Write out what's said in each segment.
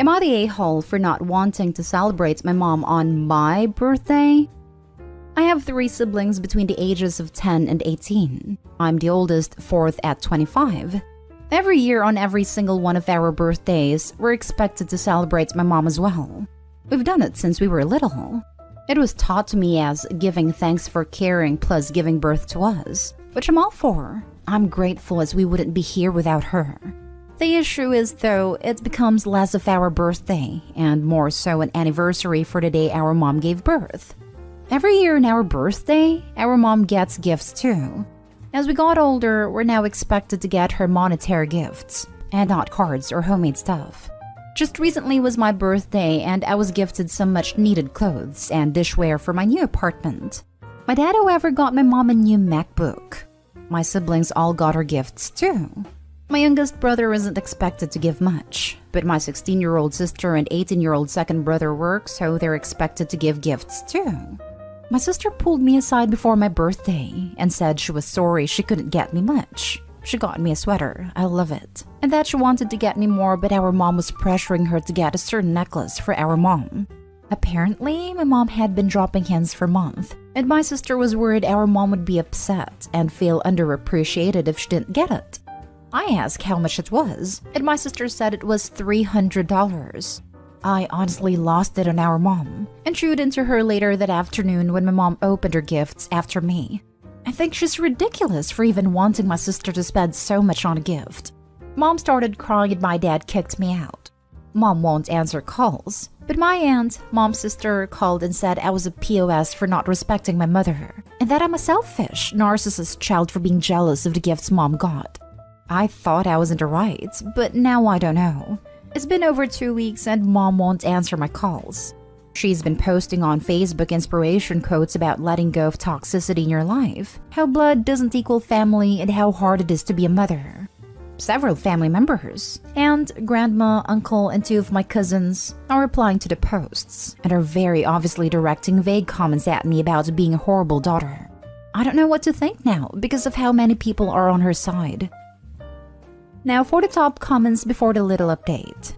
Am I the a-hole for not wanting to celebrate my mom on my birthday? I have 3 siblings between the ages of 10 and 18. I'm the oldest, 4th at 25. Every year on every single one of our birthdays, we're expected to celebrate my mom as well. We've done it since we were little. It was taught to me as giving thanks for caring plus giving birth to us, which I'm all for. I'm grateful as we wouldn't be here without her. The issue is, though, it becomes less of our birthday and more so an anniversary for the day our mom gave birth. Every year on our birthday, our mom gets gifts too. As we got older, we're now expected to get her monetary gifts, and not cards or homemade stuff. Just recently was my birthday and I was gifted some much needed clothes and dishware for my new apartment. My dad, however, got my mom a new MacBook. My siblings all got her gifts too. My youngest brother isn't expected to give much, but my 16-year-old sister and 18-year-old second brother work, so they're expected to give gifts too. My sister pulled me aside before my birthday and said she was sorry she couldn't get me much. She got me a sweater, I love it, and that she wanted to get me more, but our mom was pressuring her to get a certain necklace for our mom. Apparently, my mom had been dropping hints for months, and my sister was worried our mom would be upset and feel underappreciated if she didn't get it. I asked how much it was, and my sister said it was $300. I honestly lost it on our mom, and chewed into her later that afternoon when my mom opened her gifts after me. I think she's ridiculous for even wanting my sister to spend so much on a gift. Mom started crying and my dad kicked me out. Mom won't answer calls, but my aunt, mom's sister, called and said I was a POS for not respecting my mother, and that I'm a selfish, narcissist child for being jealous of the gifts mom got. I thought I was in the right, but now I don't know. It's been over 2 weeks and mom won't answer my calls. She's been posting on Facebook inspiration quotes about letting go of toxicity in your life, how blood doesn't equal family, and how hard it is to be a mother. Several family members, and grandma, uncle, and 2 of my cousins are replying to the posts and are very obviously directing vague comments at me about being a horrible daughter. I don't know what to think now because of how many people are on her side. Now for the top comments before the little update.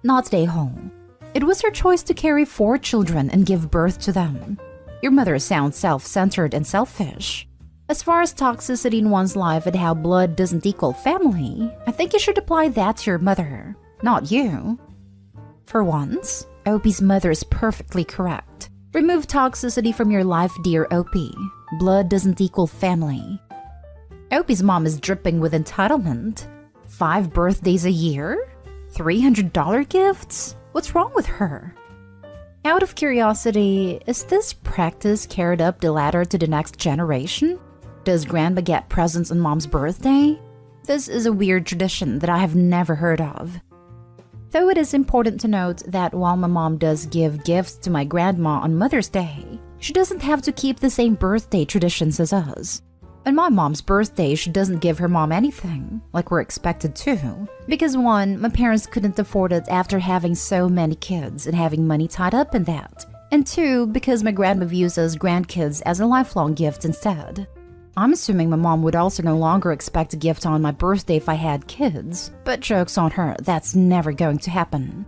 Not stay home. It was her choice to carry 4 children and give birth to them. Your mother sounds self-centered and selfish. As far as toxicity in one's life and how blood doesn't equal family, I think you should apply that to your mother, not you. For once, Opie's mother is perfectly correct. Remove toxicity from your life, dear Opie. Blood doesn't equal family. Opie's mom is dripping with entitlement. 5 birthdays a year? $300 gifts? What's wrong with her? Out of curiosity, is this practice carried up the ladder to the next generation? Does grandma get presents on mom's birthday? This is a weird tradition that I have never heard of. Though it is important to note that while my mom does give gifts to my grandma on Mother's Day, she doesn't have to keep the same birthday traditions as us. On my mom's birthday, she doesn't give her mom anything, like we're expected to. Because 1, my parents couldn't afford it after having so many kids and having money tied up in that. And 2, because my grandma views us grandkids as a lifelong gift instead. I'm assuming my mom would also no longer expect a gift on my birthday if I had kids, but joke's on her, that's never going to happen.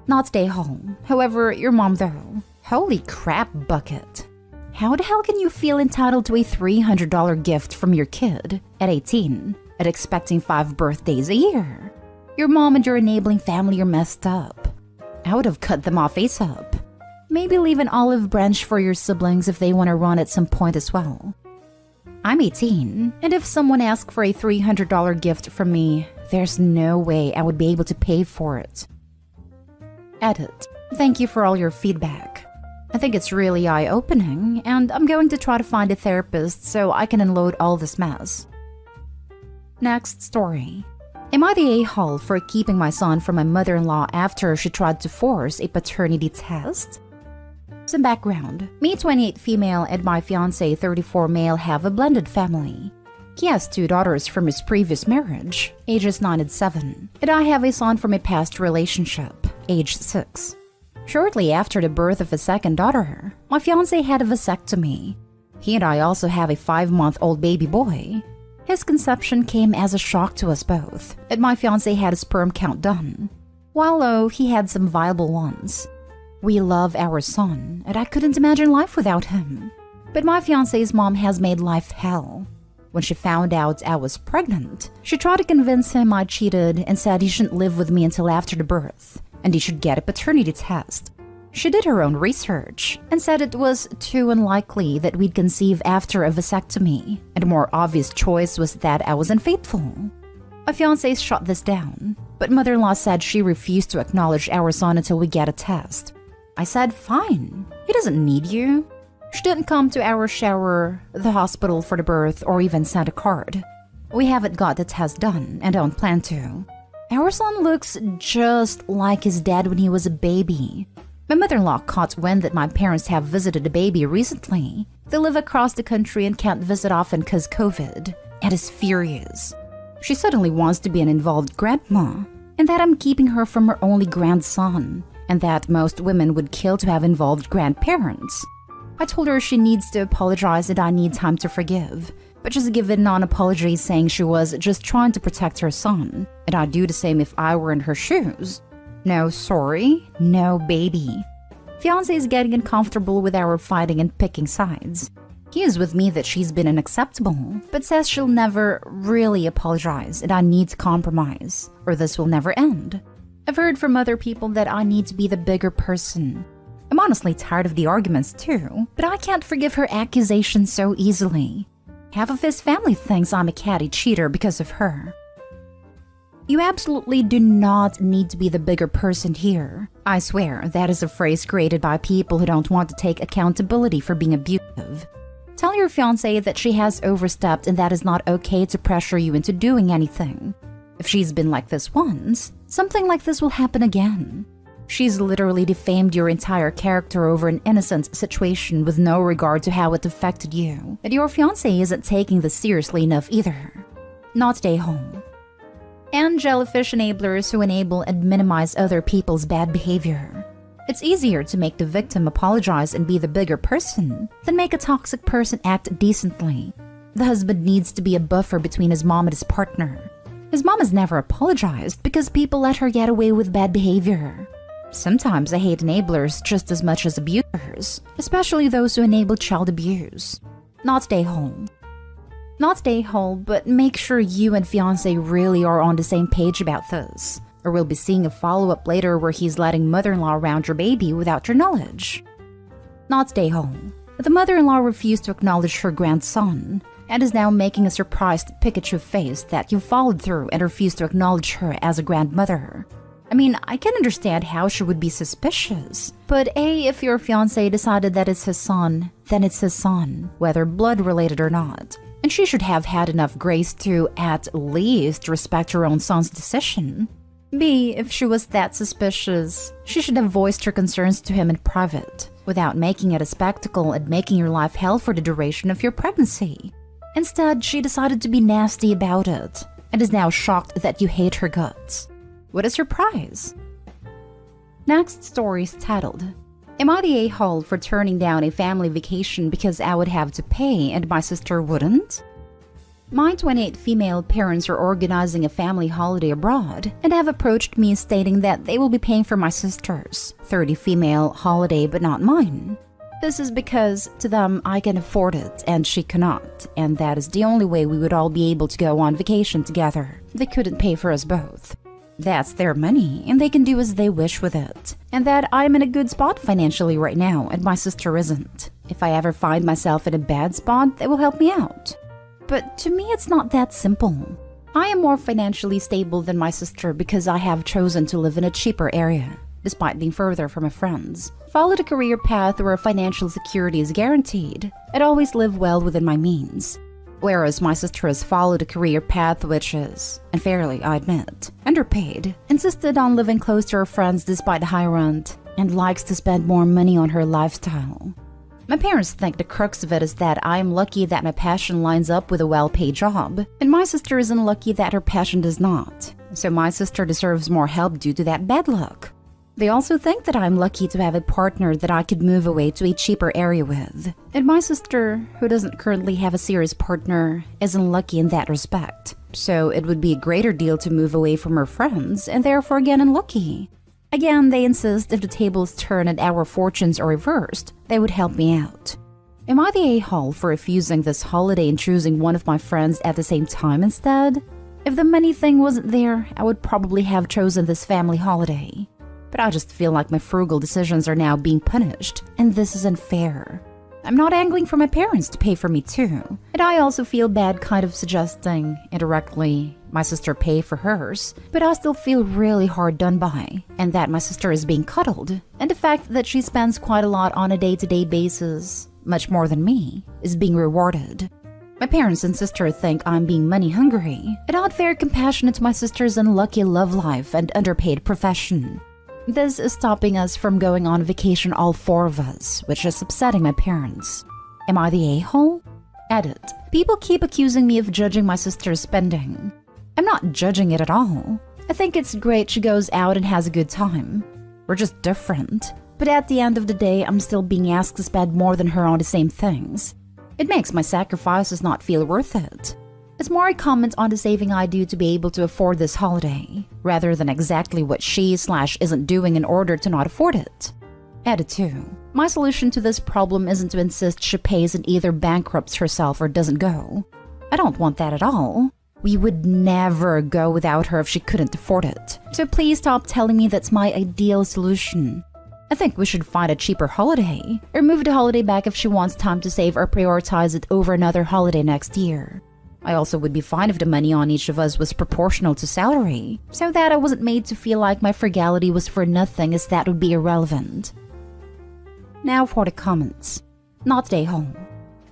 Not stay home. However, your mom though. Holy crap bucket. How the hell can you feel entitled to a $300 gift from your kid at 18 and expecting 5 birthdays a year? Your mom and your enabling family are messed up. I would have cut them off ASAP. Maybe leave an olive branch for your siblings if they want to run at some point as well. I'm 18, and if someone asked for a $300 gift from me, there's no way I would be able to pay for it. Edit. Thank you for all your feedback. I think it's really eye-opening, and I'm going to try to find a therapist so I can unload all this mess. Next story. Am I the a-hole for keeping my son from my mother-in-law after she tried to force a paternity test? Some background. Me, 28 female, and my fiancé, 34 male, have a blended family. He has 2 daughters from his previous marriage, ages 9 and 7, and I have a son from a past relationship, age 6. Shortly after the birth of a second daughter, my fiancé had a vasectomy. He and I also have a 5-month-old baby boy. His conception came as a shock to us both, and my fiancé had a sperm count done. While he had some viable ones. We love our son, and I couldn't imagine life without him. But my fiancé's mom has made life hell. When she found out I was pregnant, she tried to convince him I cheated and said he shouldn't live with me until after the birth, and he should get a paternity test. She did her own research and said it was too unlikely that we'd conceive after a vasectomy, and a more obvious choice was that I was unfaithful. My fiancé shot this down, but mother-in-law said she refused to acknowledge our son until we get a test. I said, fine, he doesn't need you. She didn't come to our shower, the hospital for the birth, or even send a card. We haven't got the test done and don't plan to. Our son looks just like his dad when he was a baby. My mother-in-law caught wind that my parents have visited a baby recently. They live across the country and can't visit often because COVID, and is furious. She suddenly wants to be an involved grandma, and that I'm keeping her from her only grandson, and that most women would kill to have involved grandparents. I told her she needs to apologize and I need time to forgive, but she's given non-apology saying she was just trying to protect her son, and I'd do the same if I were in her shoes. No sorry, no baby. Fiancé is getting uncomfortable with our fighting and picking sides. He is with me that she's been unacceptable, but says she'll never really apologize and I need to compromise, or this will never end. I've heard from other people that I need to be the bigger person. I'm honestly tired of the arguments too, but I can't forgive her accusations so easily. Half of his family thinks I'm a catty cheater because of her. You absolutely do not need to be the bigger person here. I swear, that is a phrase created by people who don't want to take accountability for being abusive. Tell your fiancée that she has overstepped and that is not okay to pressure you into doing anything. If she's been like this once, something like this will happen again. She's literally defamed your entire character over an innocent situation with no regard to how it affected you. And your fiancé isn't taking this seriously enough either. Not stay home. And jellyfish enablers who enable and minimize other people's bad behavior. It's easier to make the victim apologize and be the bigger person than make a toxic person act decently. The husband needs to be a buffer between his mom and his partner. His mom has never apologized because people let her get away with bad behavior. Sometimes I hate enablers just as much as abusers, especially those who enable child abuse. Not stay home. Not stay home, but make sure you and fiancé really are on the same page about this, or we'll be seeing a follow-up later where he's letting mother-in-law around your baby without your knowledge. Not stay home. The mother-in-law refused to acknowledge her grandson, and is now making a surprised Pikachu face that you followed through and refused to acknowledge her as a grandmother. I mean, I can understand how she would be suspicious, but if your fiancé decided that it's his son, then it's his son, whether blood-related or not. And she should have had enough grace to, at least, respect her own son's decision. B, if she was that suspicious, she should have voiced her concerns to him in private, without making it a spectacle and making your life hell for the duration of your pregnancy. Instead, she decided to be nasty about it, and is now shocked that you hate her guts. What is her prize? Next story is titled, Am I the a-hole for turning down a family vacation because I would have to pay and my sister wouldn't? My 28 female parents are organizing a family holiday abroad and have approached me stating that they will be paying for my sister's 30 female holiday but not mine. This is because to them I can afford it and she cannot, and that is the only way we would all be able to go on vacation together. They couldn't pay for us both. That's their money, and they can do as they wish with it. And that I'm in a good spot financially right now, and my sister isn't. If I ever find myself in a bad spot, they will help me out. But to me, it's not that simple. I am more financially stable than my sister because I have chosen to live in a cheaper area, despite being further from my friends. Followed a career path where financial security is guaranteed, and always live well within my means. Whereas my sister has followed a career path which is, unfairly I admit, underpaid, insisted on living close to her friends despite the high rent, and likes to spend more money on her lifestyle. My parents think the crux of it is that I am lucky that my passion lines up with a well-paid job, and my sister is unlucky that her passion does not, so my sister deserves more help due to that bad luck. They also think that I'm lucky to have a partner that I could move away to a cheaper area with. And my sister, who doesn't currently have a serious partner, is unlucky in that respect. so it would be a greater deal to move away from her friends and therefore get unlucky. Again, they insist if the tables turn and our fortunes are reversed, they would help me out. Am I the a-hole for refusing this holiday and choosing one of my friends at the same time instead? If the money thing wasn't there, I would probably have chosen this family holiday. But I just feel like my frugal decisions are now being punished, and this is unfair. I'm not angling for my parents to pay for me too, and I also feel bad kind of suggesting, indirectly, my sister pay for hers, but I still feel really hard done by, and that my sister is being cuddled, and the fact that she spends quite a lot on a day-to-day basis, much more than me, is being rewarded. My parents and sister think I'm being money hungry, and not very compassionate to my sister's unlucky love life and underpaid profession. This is stopping us from going on vacation, all four of us, which is upsetting my parents. Am I the a-hole? Edit. People keep accusing me of judging my sister's spending. I'm not judging it at all. I think it's great she goes out and has a good time. We're just different. But at the end of the day, I'm still being asked to spend more than her on the same things. It makes my sacrifices not feel worth it. It's more a comment on the saving I do to be able to afford this holiday, rather than exactly what she/isn't doing in order to not afford it. Edit 2. My solution to this problem isn't to insist she pays and either bankrupts herself or doesn't go. I don't want that at all. We would never go without her if she couldn't afford it. So please stop telling me that's my ideal solution. I think we should find a cheaper holiday, or move the holiday back if she wants time to save or prioritize it over another holiday next year. I also would be fine if the money on each of us was proportional to salary, so that I wasn't made to feel like my frugality was for nothing, as that would be irrelevant. Now for the comments. Not they home.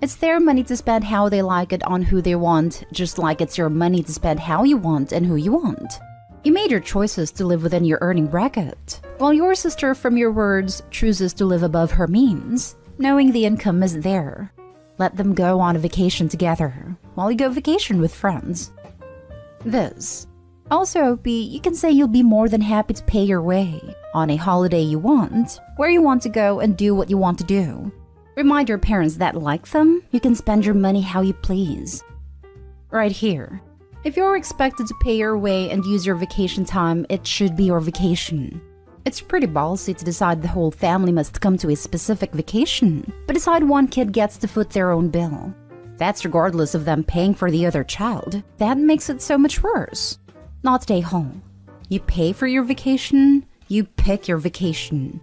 It's their money to spend how they like it on who they want, just like it's your money to spend how you want and who you want. You made your choices to live within your earning bracket, while your sister, from your words, chooses to live above her means, knowing the income isn't there. Let them go on a vacation together, while you go vacation with friends. This. Also, you can say you'll be more than happy to pay your way, on a holiday you want, where you want to go and do what you want to do. Remind your parents that, like them, you can spend your money how you please. Right here. If you're expected to pay your way and use your vacation time, it should be your vacation. It's pretty ballsy to decide the whole family must come to a specific vacation, but decide one kid gets to foot their own bill. That's regardless of them paying for the other child. That makes it so much worse. Not stay home. You pay for your vacation, you pick your vacation.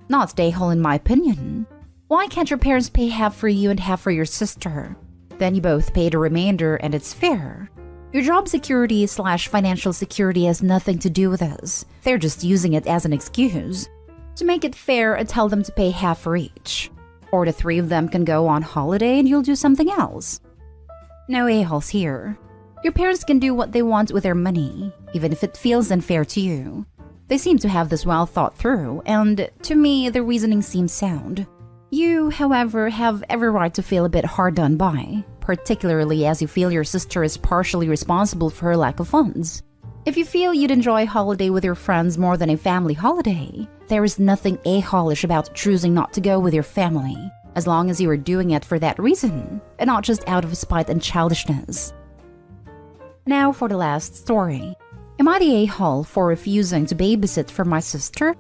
Not stay home, in my opinion. Why can't your parents pay half for you and half for your sister? Then you both pay the remainder and it's fair. Your job security/financial security has nothing to do with this. They're just using it as an excuse. To make it fair, I tell them to pay half for each. Or the three of them can go on holiday and you'll do something else. No a-holes here. Your parents can do what they want with their money, even if it feels unfair to you. They seem to have this well thought through, and to me, the reasoning seems sound. You, however, have every right to feel a bit hard done by, particularly as you feel your sister is partially responsible for her lack of funds. If you feel you'd enjoy a holiday with your friends more than a family holiday, there is nothing a-holish about choosing not to go with your family, as long as you are doing it for that reason, and not just out of spite and childishness. Now for the last story. Am I the a-hole for refusing to babysit for my sister?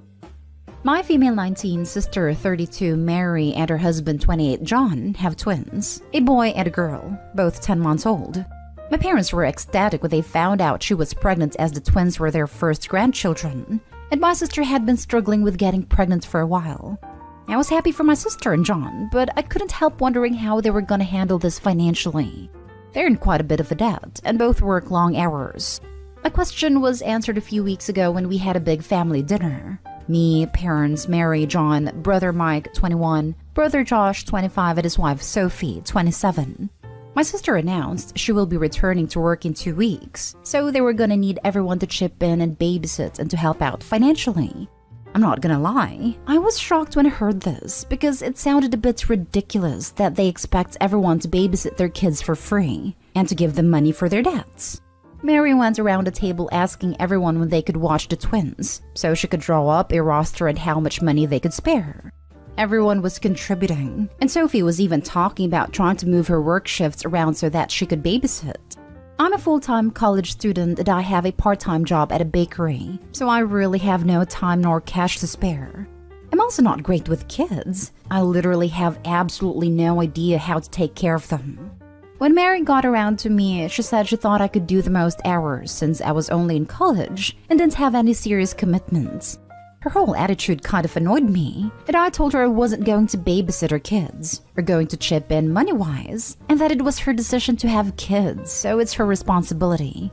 My female 19, sister 32 Mary, and her husband 28 John have twins, a boy and a girl, both 10 months old. My parents were ecstatic when they found out she was pregnant, as the twins were their first grandchildren, and my sister had been struggling with getting pregnant for a while. I was happy for my sister and John, but I couldn't help wondering how they were going to handle this financially. They're in quite a bit of a debt, and both work long hours. My question was answered a few weeks ago when we had a big family dinner. Me, parents, Mary, John, brother Mike, 21, brother Josh, 25, and his wife Sophie, 27. My sister announced she will be returning to work in 2 weeks, so they were gonna need everyone to chip in and babysit and to help out financially. I'm not gonna lie, I was shocked when I heard this because it sounded a bit ridiculous that they expect everyone to babysit their kids for free and to give them money for their debts. Mary went around the table asking everyone when they could watch the twins, so she could draw up a roster and how much money they could spare. Everyone was contributing, and Sophie was even talking about trying to move her work shifts around so that she could babysit. I'm a full-time college student and I have a part-time job at a bakery, so I really have no time nor cash to spare. I'm also not great with kids. I literally have absolutely no idea how to take care of them. When Mary got around to me, she said she thought I could do the most hours since I was only in college and didn't have any serious commitments. Her whole attitude kind of annoyed me, and I told her I wasn't going to babysit her kids or going to chip in money-wise, and that it was her decision to have kids, so it's her responsibility.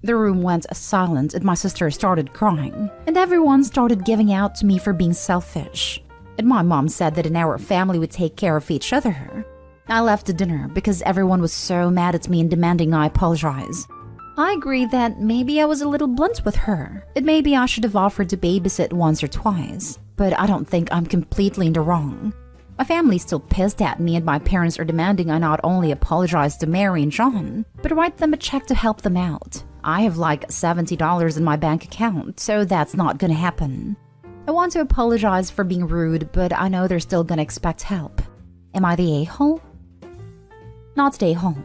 The room went silent and my sister started crying, and everyone started giving out to me for being selfish. And my mom said that in our family we take care of each other. I left the dinner because everyone was so mad at me and demanding I apologize. I agree that maybe I was a little blunt with her, and maybe I should have offered to babysit once or twice, but I don't think I'm completely in the wrong. My family's still pissed at me and my parents are demanding I not only apologize to Mary and John, but write them a check to help them out. I have like $70 in my bank account, so that's not gonna happen. I want to apologize for being rude, but I know they're still gonna expect help. Am I the a-hole? Not the a-hole.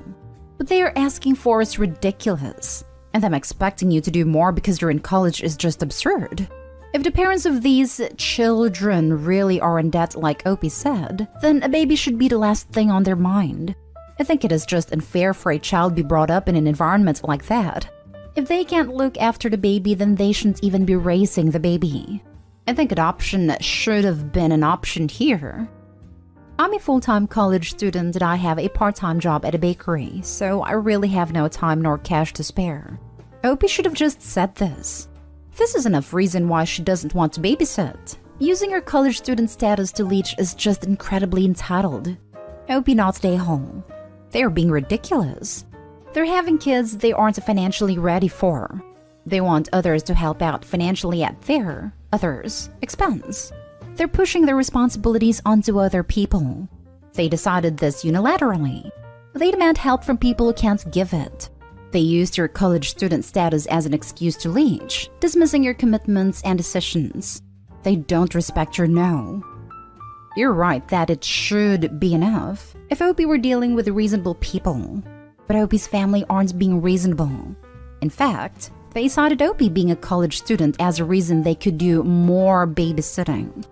What they are asking for is ridiculous, and them expecting you to do more because you're in college is just absurd. If the parents of these children really are in debt like Opie said, then a baby should be the last thing on their mind. I think it is just unfair for a child to be brought up in an environment like that. If they can't look after the baby, then they shouldn't even be raising the baby. I think adoption should have been an option here. I'm a full-time college student and I have a part-time job at a bakery, so I really have no time nor cash to spare. Opie should have just said this. This is enough reason why she doesn't want to babysit. Using her college student status to leech is just incredibly entitled. Opie not stay home. They are being ridiculous. They're having kids they aren't financially ready for. They want others to help out financially at their, others' expense. They're pushing their responsibilities onto other people. They decided this unilaterally. They demand help from people who can't give it. They used your college student status as an excuse to leech, dismissing your commitments and decisions. They don't respect your no. You're right that it should be enough if Opie were dealing with reasonable people. But Opie's family aren't being reasonable. In fact, they cited Opie being a college student as a reason they could do more babysitting.